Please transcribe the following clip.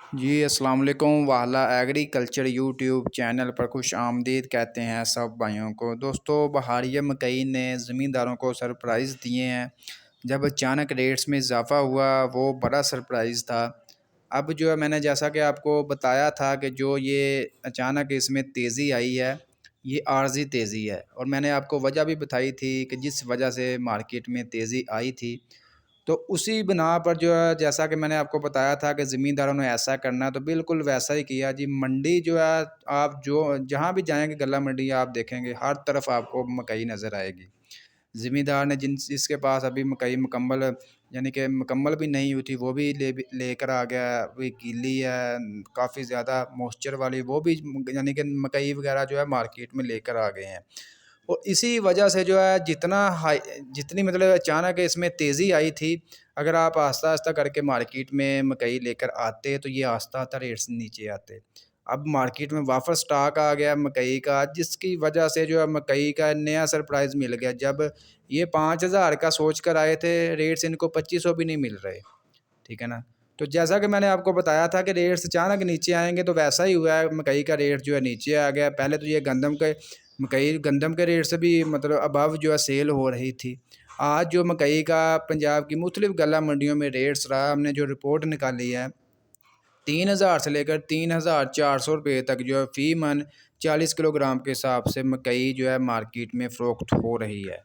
जी अस्सलाम वालेकुम। वाला एग्रीकल्चर यूट्यूब चैनल पर खुश आमदीद कहते हैं सब भाइयों को। दोस्तों, बहारिया मकई ने ज़मींदारों को सरप्राइज़ दिए हैं। जब अचानक रेट्स में इजाफ़ा हुआ वो बड़ा सरप्राइज़ था। अब जो है मैंने जैसा कि आपको बताया था कि जो ये अचानक इसमें तेज़ी आई है, ये आर्ज़ी तेज़ी है, और मैंने आपको वजह भी बताई थी कि जिस वजह से मार्केट में तेज़ी आई थी। तो उसी बिना पर जो है, जैसा कि मैंने आपको बताया था कि ज़मींदारों ने ऐसा करना है, तो बिल्कुल वैसा ही किया जी। मंडी जो है, आप जो जहाँ भी जाएँगे गल्ला मंडी आप देखेंगे हर तरफ आपको मकई नज़र आएगी। ज़मींदार ने जिसके पास अभी मकई मुकम्मल, यानी कि मुकम्मल भी नहीं हुई थी, वो भी लेकर आ गया है। अभी गीली है, काफ़ी ज़्यादा मॉइस्चर वाली, वो भी यानी कि मकई वगैरह जो है मार्केट में लेकर आ गए हैं। और इसी वजह से जो है जितनी मतलब अचानक इसमें तेज़ी आई थी, अगर आप आहिस्ता-आहिस्ता करके मार्केट में मकई लेकर आते तो ये आहिस्ता-आहिस्ता रेट से नीचे आते। अब मार्केट में वापस स्टॉक आ गया मकई का, जिसकी वजह से जो है मकई का नया सरप्राइज़ मिल गया। जब ये 5,000 का सोच कर आए थे, रेट्स इनको 2500 भी नहीं मिल रहे, ठीक है ना? तो जैसा कि मैंने आपको बताया था कि रेट्स अचानक नीचे आएँगे, तो वैसा ही हुआ है। मकई का रेट जो है नीचे आ गया। पहले तो ये गंदम के रेट से भी मतलब अबव जो है सेल हो रही थी। आज जो मकई का पंजाब की मुख्तलिफ गल्ला मंडियों में रेट्स रहा, हमने जो रिपोर्ट निकाली है, 3,000 से लेकर 3,400 रुपये तक जो है फ़ी मन 40 किलोग्राम के हिसाब से मकई जो है मार्केट में फ़रोख्त हो रही है।